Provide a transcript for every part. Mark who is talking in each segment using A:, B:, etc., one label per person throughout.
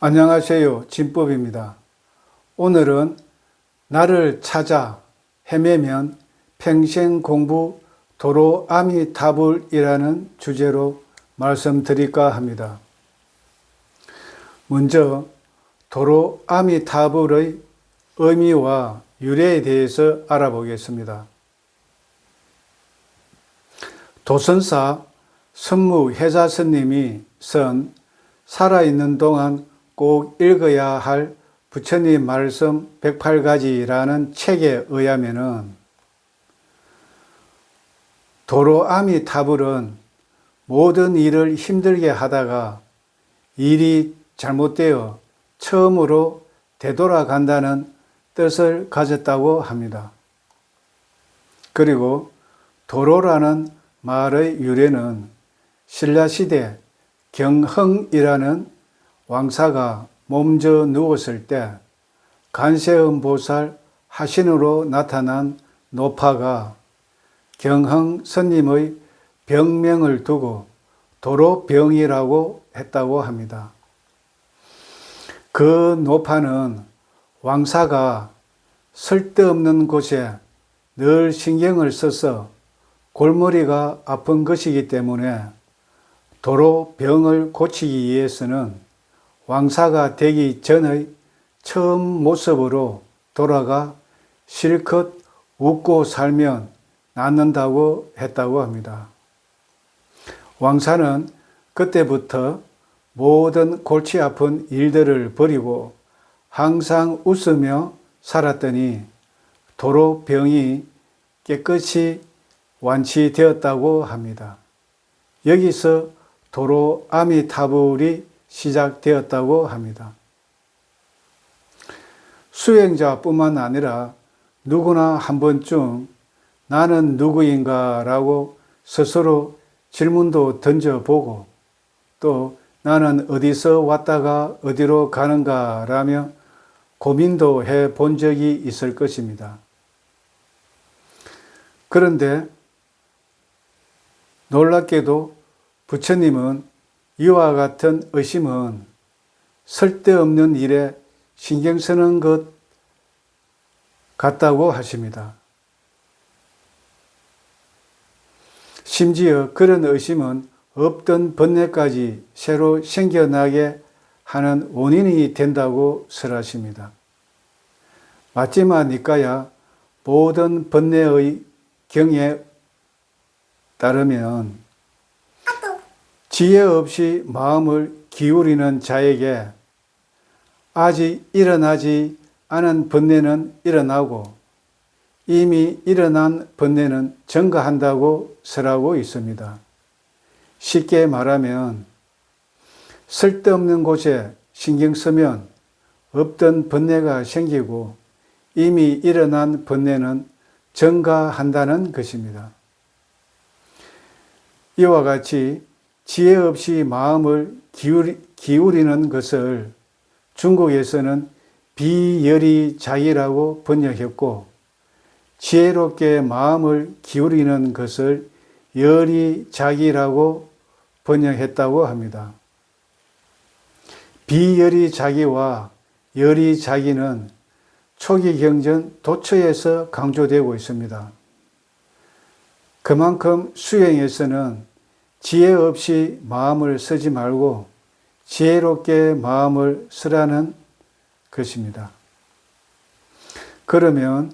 A: 안녕하세요. 진법입니다. 오늘은 나를 찾아 헤매면 평생 공부 도로 아미타불이라는 주제로 말씀드릴까 합니다. 먼저 도로 아미타불의 의미와 유래에 대해서 알아보겠습니다. 도선사 선무혜자 스님이 쓴 살아있는 동안 꼭 읽어야 할 부처님 말씀 108가지라는 책에 의하면은 도로 아미타불은 모든 일을 힘들게 하다가 일이 잘못되어 처음으로 되돌아간다는 뜻을 가졌다고 합니다. 그리고 도로라는 말의 유래는 신라시대 경흥이라는 왕사가 몸져 누웠을 때 관세음보살 하신으로 나타난 노파가 경흥 스님의 병명을 두고 도로병이라고 했다고 합니다. 그 노파는 왕사가 쓸데없는 곳에 늘 신경을 써서 골머리가 아픈 것이기 때문에 도로병을 고치기 위해서는 왕사가 되기 전의 처음 모습으로 돌아가 실컷 웃고 살면 낫는다고 했다고 합니다. 왕사는 그때부터 모든 골치 아픈 일들을 버리고 항상 웃으며 살았더니 도로병이 깨끗이 완치되었다고 합니다. 여기서 도로 아미타불이 시작되었다고 합니다. 수행자뿐만 아니라 누구나 한 번쯤 나는 누구인가 라고 스스로 질문도 던져보고 또 나는 어디서 왔다가 어디로 가는가 라며 고민도 해 본 적이 있을 것입니다. 그런데 놀랍게도 부처님은 이와 같은 의심은 쓸데없는 일에 신경 쓰는 것 같다고 하십니다. 심지어 그런 의심은 없던 번뇌까지 새로 생겨나게 하는 원인이 된다고 설하십니다. 맞지마 니까야 모든 번뇌의 경에 따르면 지혜 없이 마음을 기울이는 자에게 아직 일어나지 않은 번뇌는 일어나고 이미 일어난 번뇌는 증가한다고 설하고 있습니다. 쉽게 말하면 쓸데없는 곳에 신경 쓰면 없던 번뇌가 생기고 이미 일어난 번뇌는 증가한다는 것입니다. 이와 같이 지혜 없이 마음을 기울이는 것을 중국에서는 비열의작이라고 번역했고 지혜롭게 마음을 기울이는 것을 열의작이라고 번역했다고 합니다. 비열의작이와 열의작이는 초기 경전 도처에서 강조되고 있습니다. 그만큼 수행에서는 지혜 없이 마음을 쓰지 말고 지혜롭게 마음을 쓰라는 것입니다. 그러면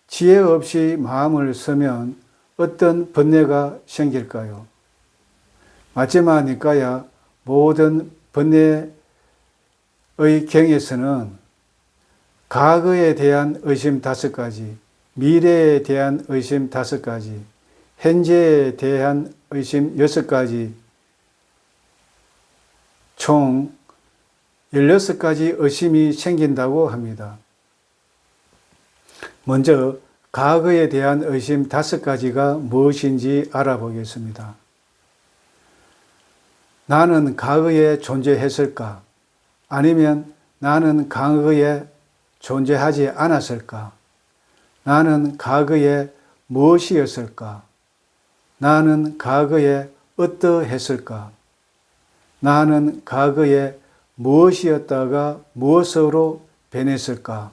A: 지혜 없이 마음을 쓰면 어떤 번뇌가 생길까요? 맞지마 니까야 모든 번뇌의 경에서는 과거에 대한 의심 5가지, 미래에 대한 의심 5가지, 현재에 대한 의심 6가지, 총 16가지 의심이 생긴다고 합니다. 먼저 과거에 대한 의심 5가지가 무엇인지 알아보겠습니다. 나는 과거에 존재했을까? 아니면 나는 과거에 존재하지 않았을까? 나는 과거에 무엇이었을까? 나는 과거에 어떠했을까? 나는 과거에 무엇이었다가 무엇으로 변했을까?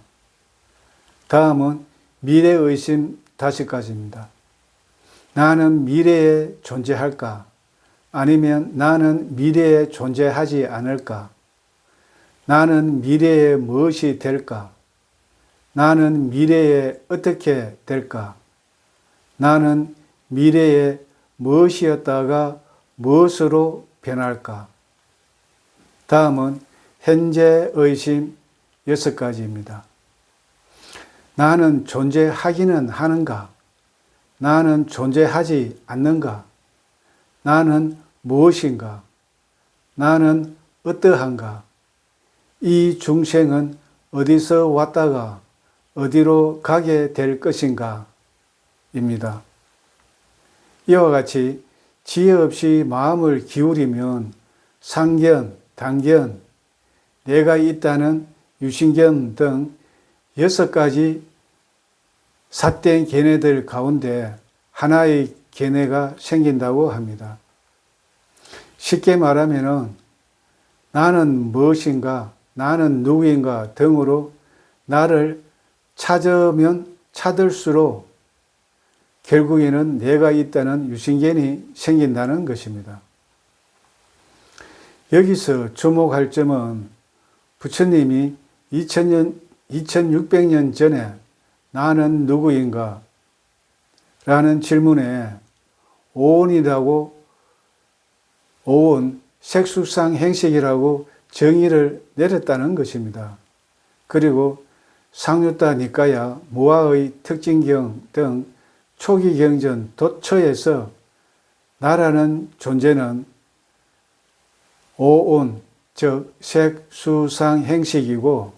A: 다음은 미래의심 5가지입니다. 나는 미래에 존재할까? 아니면 나는 미래에 존재하지 않을까? 나는 미래에 무엇이 될까? 나는 미래에 어떻게 될까? 나는 미래에 무엇이었다가 무엇으로 변할까? 다음은 현재 의심 6가지입니다. 나는 존재하기는 하는가? 나는 존재하지 않는가? 나는 무엇인가? 나는 어떠한가? 이 중생은 어디서 왔다가 어디로 가게 될 것인가? 입니다. 이와 같이 지혜 없이 마음을 기울이면 상견, 단견, 내가 있다는 유신견 등 6가지 삿된 견해들 가운데 하나의 견해가 생긴다고 합니다. 쉽게 말하면 나는 무엇인가, 나는 누구인가 등으로 나를 찾으면 찾을수록 결국에는 내가 있다는 유신견이 생긴다는 것입니다. 여기서 주목할 점은 부처님이 2600년 전에 나는 누구인가? 라는 질문에 오온이라고, 오온, 색수상 행식이라고 정의를 내렸다는 것입니다. 그리고 상유타 니까야 무아의 특징경 등 초기 경전 도처에서 나라는 존재는 오온, 즉 색수상 행식이고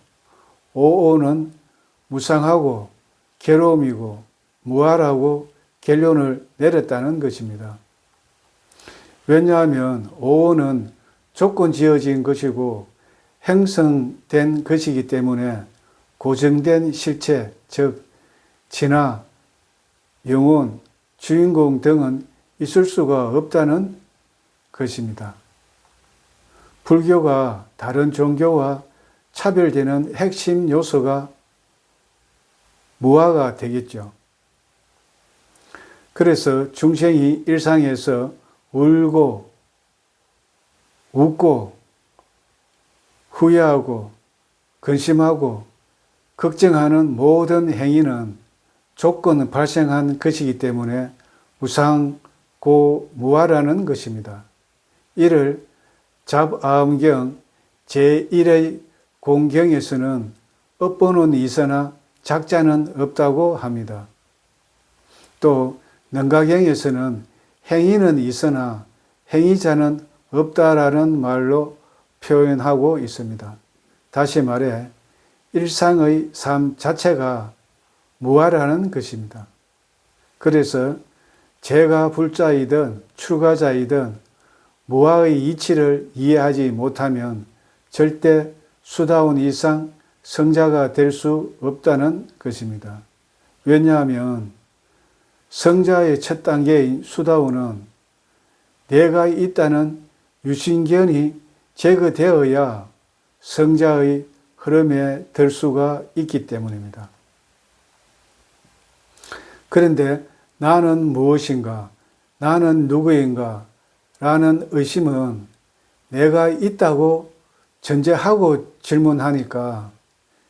A: 오온은 무상하고 괴로움이고 무아라고 결론을 내렸다는 것입니다. 왜냐하면 오온은 조건 지어진 것이고 형성된 것이기 때문에 고정된 실체, 즉 진화, 영혼, 주인공 등은 있을 수가 없다는 것입니다. 불교가 다른 종교와 차별되는 핵심 요소가 무아가 되겠죠. 그래서 중생이 일상에서 울고, 웃고, 후회하고, 근심하고, 걱정하는 모든 행위는 조건 발생한 것이기 때문에 무상고 무아라는 것입니다. 이를 잡아음경 제1의 공경에서는 업보는 있으나 작자는 없다고 합니다. 또 능가경에서는 행위는 있으나 행위자는 없다라는 말로 표현하고 있습니다. 다시 말해 일상의 삶 자체가 무아라는 것입니다. 그래서 제가 불자이든 출가자이든 무아의 이치를 이해하지 못하면 절대 수다원 이상 성자가 될 수 없다는 것입니다. 왜냐하면 성자의 첫 단계인 수다원은 내가 있다는 유신견이 제거되어야 성자의 흐름에 들 수가 있기 때문입니다. 그런데 나는 무엇인가? 나는 누구인가? 라는 의심은 내가 있다고 전제하고 질문하니까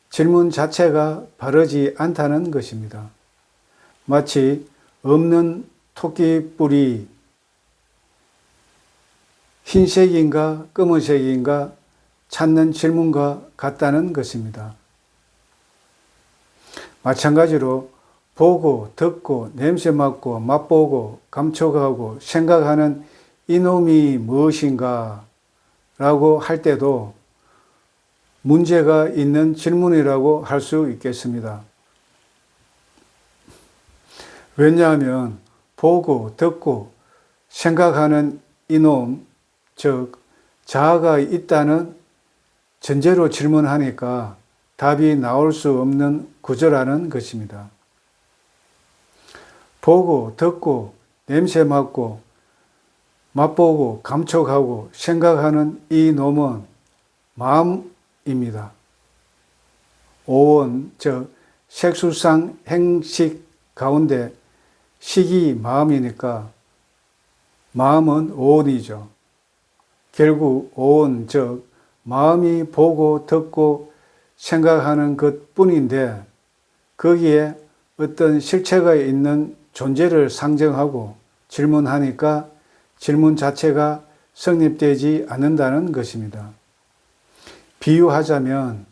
A: 질문 자체가 바르지 않다는 것입니다. 마치 없는 토끼뿔이 흰색인가 검은색인가 찾는 질문과 같다는 것입니다. 마찬가지로 보고 듣고 냄새 맡고 맛보고 감촉하고 생각하는 이놈이 무엇인가 라고 할 때도 문제가 있는 질문이라고 할 수 있겠습니다. 왜냐하면 보고 듣고 생각하는 이놈, 즉 자아가 있다는 전제로 질문하니까 답이 나올 수 없는 구조라는 것입니다. 보고 듣고 냄새 맡고 맛보고 감촉하고 생각하는 이 놈은 마음입니다. 오온, 즉 색수상 행식 가운데 식이 마음이니까 마음은 오온이죠. 결국 오온, 즉 마음이 보고 듣고 생각하는 것뿐인데 거기에 어떤 실체가 있는 존재를 상정하고 질문하니까 질문 자체가 성립되지 않는다는 것입니다. 비유하자면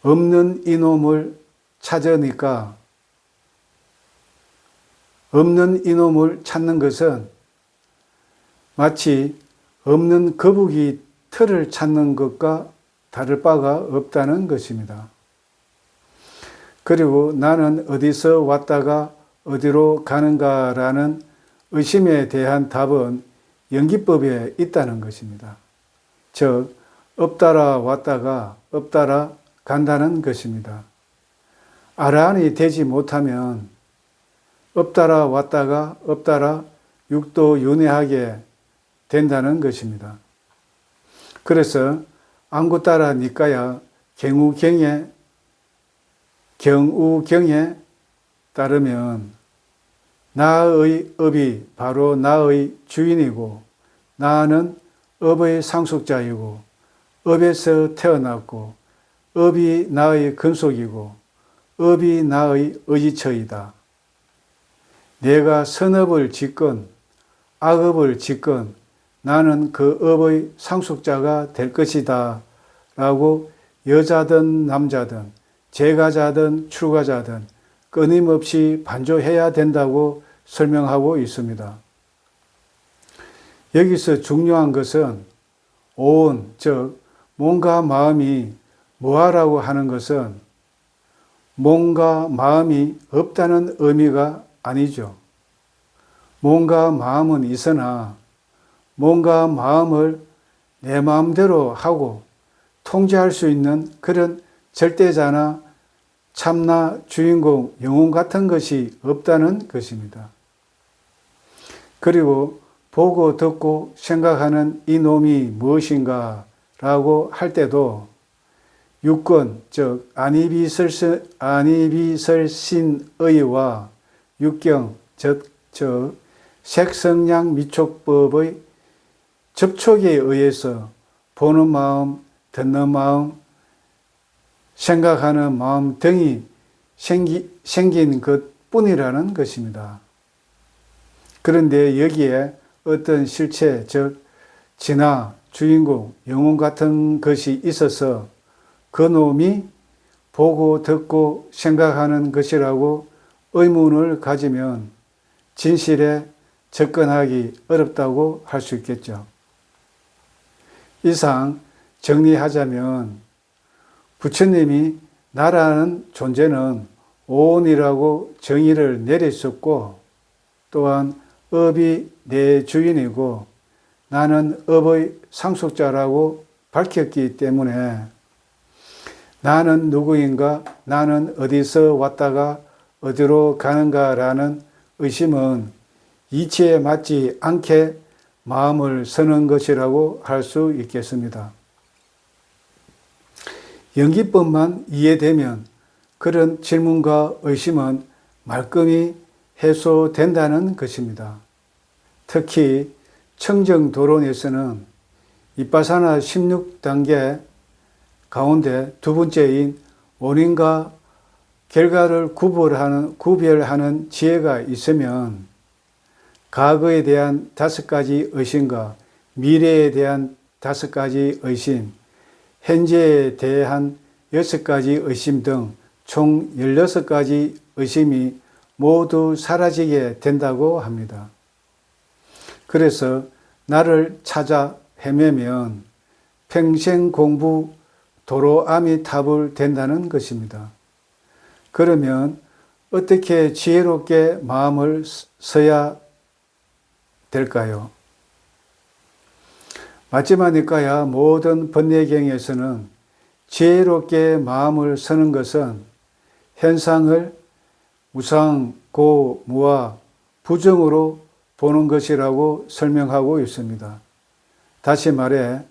A: 없는 이놈을 찾으니까 없는 이놈을 찾는 것은 마치 없는 거북이 털을 찾는 것과 다를 바가 없다는 것입니다. 그리고 나는 어디서 왔다가 어디로 가는가라는 의심에 대한 답은 연기법에 있다는 것입니다. 즉, 없다라 왔다가 없다라 간다는 것입니다. 아란이 되지 못하면 없다라 왔다가 없다라 육도윤회하게 된다는 것입니다. 그래서 안구따라 니까야 경우경에 따르면 나의 업이 바로 나의 주인이고 나는 업의 상속자이고 업에서 태어났고 업이 나의 근속이고 업이 나의 의지처이다. 내가 선업을 짓건 악업을 짓건 나는 그 업의 상속자가 될 것이다 라고 여자든 남자든 재가자든 출가자든 끊임없이 반조해야 된다고 설명하고 있습니다. 여기서 중요한 것은 오온, 즉 몸과 마음이 뭐하라고 하는 것은 몸과 마음이 없다는 의미가 아니죠. 몸과 마음은 있으나 몸과 마음을 내 마음대로 하고 통제할 수 있는 그런 절대자나 참나 주인공 영혼 같은 것이 없다는 것입니다. 그리고 보고 듣고 생각하는 이 놈이 무엇인가 라고 할 때도 육권, 즉 안이비설신의와 육경, 즉 색성량 미촉법의 접촉에 의해서 보는 마음, 듣는 마음, 생각하는 마음 등이 생긴 것뿐이라는 것입니다. 그런데 여기에 어떤 실체, 즉 진화, 주인공, 영혼 같은 것이 있어서 그 놈이 보고 듣고 생각하는 것이라고 의문을 가지면 진실에 접근하기 어렵다고 할 수 있겠죠. 이상 정리하자면 부처님이 나라는 존재는 오온이라고 정의를 내렸었고 또한 업이 내 주인이고 나는 업의 상속자라고 밝혔기 때문에 나는 누구인가, 나는 어디서 왔다가 어디로 가는가라는 의심은 이치에 맞지 않게 마음을 서는 것이라고 할 수 있겠습니다. 연기법만 이해되면 그런 질문과 의심은 말끔히 해소된다는 것입니다. 특히 청정도론에서는 이빠사나 16단계 가운데 두 번째인 원인과 결과를 구별하는 지혜가 있으면 과거에 대한 5가지 의심과 미래에 대한 5가지 의심, 현재에 대한 6가지 의심 등 총 16가지 의심이 모두 사라지게 된다고 합니다. 그래서 나를 찾아 헤매면 평생 공부 도로아미타불 된다는 것입니다. 그러면 어떻게 지혜롭게 마음을 써야 될까요? 마지막이니까야 모든 번뇌경에서는 지혜롭게 마음을 서는 것은 현상을 우상, 고, 무와 부정으로 보는 것이라고 설명하고 있습니다. 다시 말해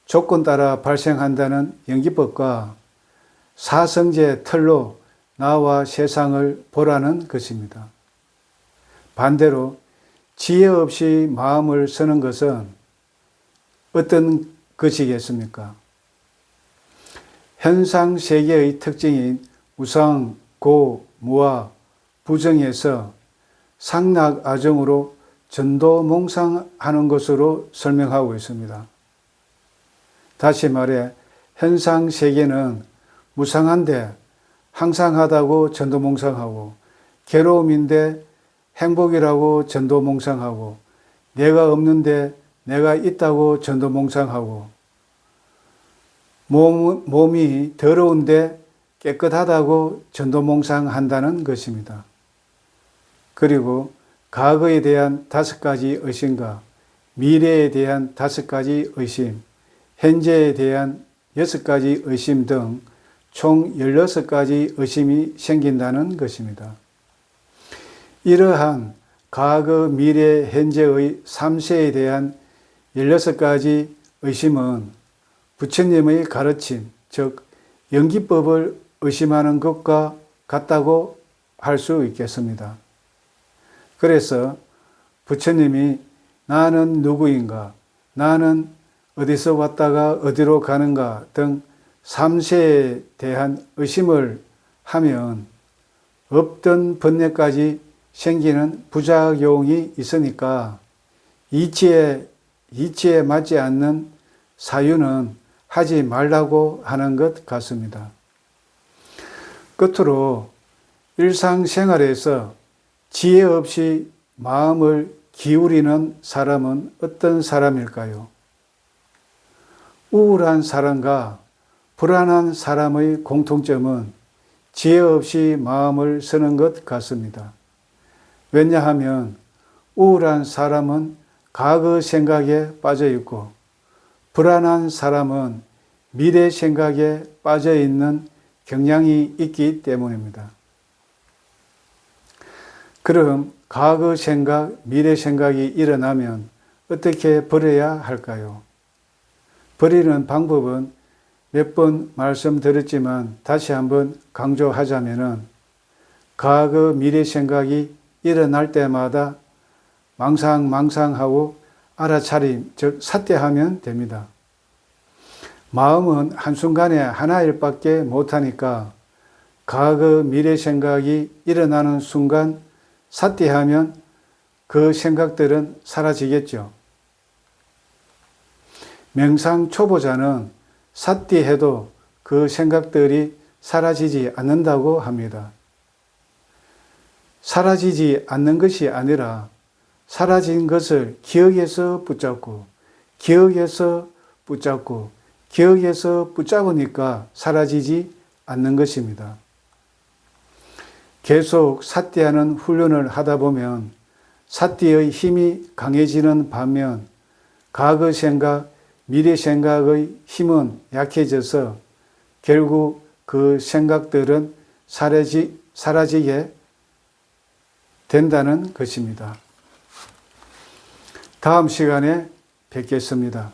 A: 조건 따라 발생한다는 연기법과 사성제 틀로 나와 세상을 보라는 것입니다. 반대로 지혜 없이 마음을 쓰는 것은 어떤 것이겠습니까? 현상 세계의 특징인 우상, 고, 무와 부정에서 상락아정으로 전도몽상하는 것으로 설명하고 있습니다. 다시 말해 현상 세계는 무상한데 항상하다고 전도몽상하고, 괴로움인데 행복이라고 전도몽상하고, 내가 없는데 내가 있다고 전도몽상하고, 몸이 더러운데 깨끗하다고 전도몽상한다는 것입니다. 그리고 과거에 대한 5가지 의심과 미래에 대한 5가지 의심, 현재에 대한 6가지 의심 등 총 16가지 의심이 생긴다는 것입니다. 이러한 과거, 미래, 현재의 3세에 대한 16가지 의심은 부처님의 가르침, 즉 연기법을 의심하는 것과 같다고 할 수 있겠습니다. 그래서 부처님이 나는 누구인가, 나는 어디서 왔다가 어디로 가는가 등 3세에 대한 의심을 하면 없던 번뇌까지 생기는 부작용이 있으니까 이치에 맞지 않는 사유는 하지 말라고 하는 것 같습니다. 끝으로 일상생활에서 지혜 없이 마음을 기울이는 사람은 어떤 사람일까요? 우울한 사람과 불안한 사람의 공통점은 지혜 없이 마음을 쓰는 것 같습니다. 왜냐하면 우울한 사람은 과거 생각에 빠져 있고, 불안한 사람은 미래 생각에 빠져 있는 경향이 있기 때문입니다. 그럼 과거 생각, 미래 생각이 일어나면 어떻게 버려야 할까요? 버리는 방법은 몇 번 말씀드렸지만 다시 한번 강조하자면은, 과거, 미래 생각이 일어날 때마다 망상하고 알아차림, 즉 삿대하면 됩니다. 마음은 한순간에 하나일 밖에 못하니까 과거, 미래 생각이 일어나는 순간 삿대하면 그 생각들은 사라지겠죠. 명상 초보자는 삿대해도 그 생각들이 사라지지 않는다고 합니다. 사라지지 않는 것이 아니라 사라진 것을 기억에서 붙잡고, 기억에서 붙잡으니까 사라지지 않는 것입니다. 계속 삿대하는 훈련을 하다 보면 삿대의 힘이 강해지는 반면 과거 생각, 미래 생각의 힘은 약해져서 결국 그 생각들은 사라지게 된다는 것입니다. 다음 시간에 뵙겠습니다.